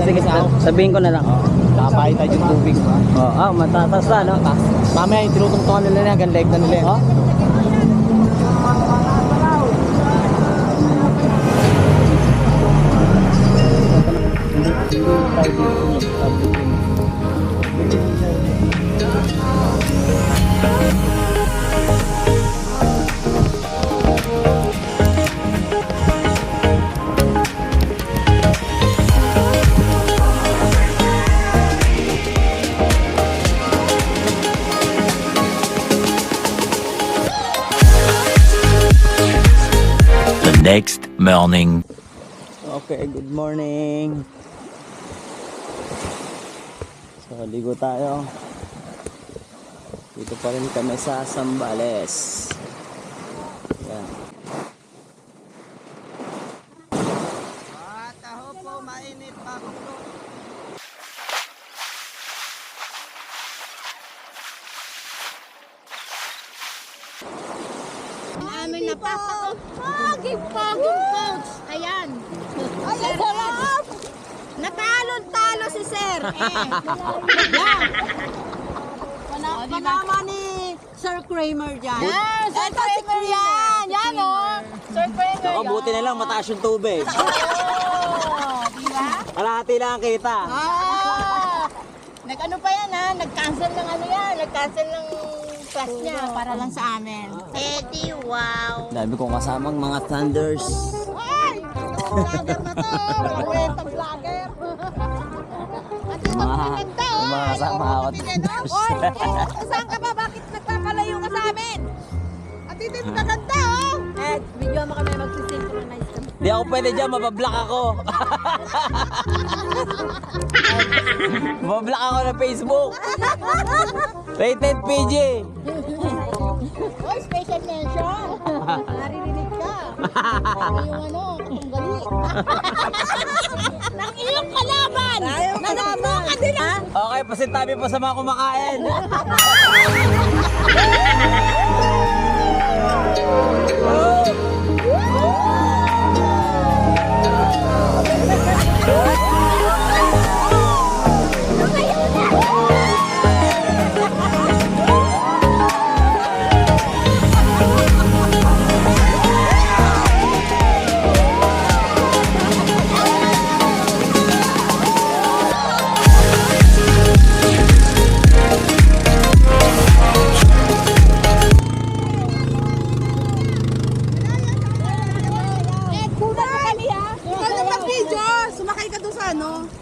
Sige, sabihin ko na lang. Kapay tayo yung tubig. Matatas na, no? Mamaya yung tinutungtungan nila na hanggang leg na nila. Next morning. Okay, good morning. So, ligo tayo. Dito pa rin kami sa Zambales. Yan. Taho po, mainit pa ako. Namin napapako. Paging coach. Ayan. Sir, natalo si Sir. Panama ni Sir Kramer dyan. Yes, Sir Kramer yan. Yan o. Sir Kramer yan. Buti na lang mataas yung tubig. Diba? Kalahati lang ang kita. Nag-ano pa yan ha? Nag-cancel ng ano yan. Nag-cancel ng class niya para lang sa amin. Eddie, wow. Dami kong kasamang mga Thunders. Ay! Vlogger na to. Kwentang vlogger. At ito maganda oh. Mga kasama ako. Oy, saan ka ba? Bakit nagpapalayo ka sa amin? At ito maganda oh. Video mo kami magsisynchronize kami. Di ako pwede dyan, mabablock ako. Mabablock ako na Facebook. Rated PG. Oy, special mention. Naririnig ka. Yung ano, tunggali. Nang iyong kalaban. Nanagpo ka din ha. Okay, pasintabi po sa mga kumakain.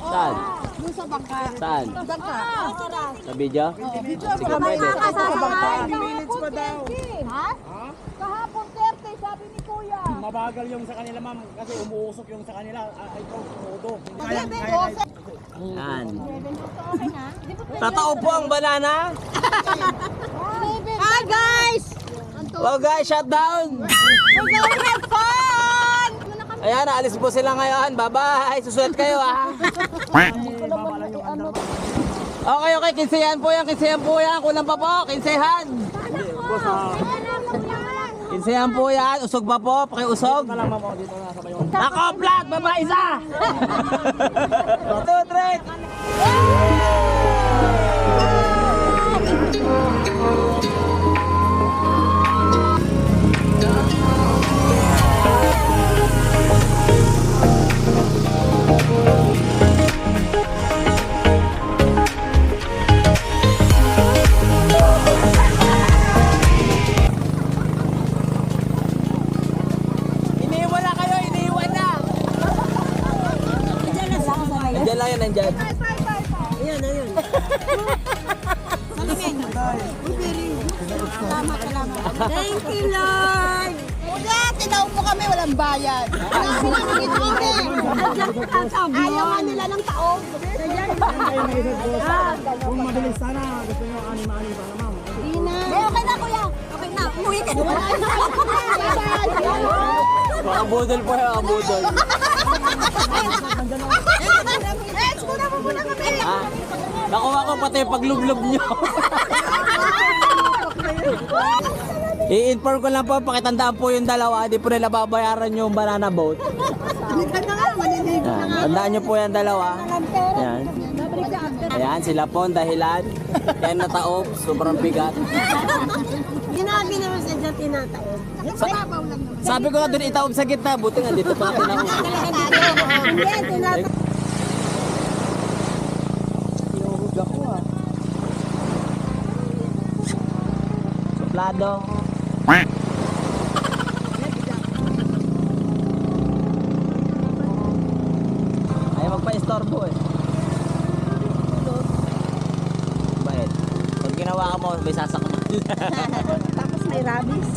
Saan? Doon sa bangka. Saan? Bangka. Sa video? Sige, pwede. Minutes pa daw. Ha? Kahapon 30, sabi ni Kuya. Mabagal yung sa kanila ma'am kasi umuusok yung sa kanila. Ito, umudo. Yan. Tatao po ang banana. Hi guys! Hello guys, shutdown. We're gonna have fun! Ayan, naalis po sila ngayon. Bye-bye. Susulat kayo ha. Okay, kinsehan po yan. Kulang pa po, kinsehan. Kinsehan po yan. Usog pa po, pakiusog. Nako, vlog, babae isa. 2, 3. Nandiyan lang yan, nandiyan. Ayan. Salamat. Thank you, Lord. Kuya, tinaupo kami, walang bayad. Ayaw nila ng taong. Kayo may isip boss. Kung mabilis sana, gusto nyo anim-anim pa na ma'am. Hindi na. Okay na kuya. Okay na. Umuwi ka na. Mga budol po yung mga budol. Muna mo muna kami. Ah, nakuha ko pati yung paglublob nyo. I-inform ko lang po, pakitandaan po yung dalawa, di po nila babayaran yung banana boat. Hindi na nga. Maniligo na Yan. nga. Tandaan nyo po yung dalawa. Yan. Babalik sa after. Ayan, sila po ang dahilan. Yan nataob, sobrang bigat. Ginagi naman sa dyan tinataon. Sabi ko nga doon itaob sa gitna, buti nga dito pa natin ako. Hindi, tinataon. Tinuhog ako ah. Suplado. Ayaw magpa-istorbo eh. Bait. Pag ginawa ka mo, may sasakmal. Tapos may rabies.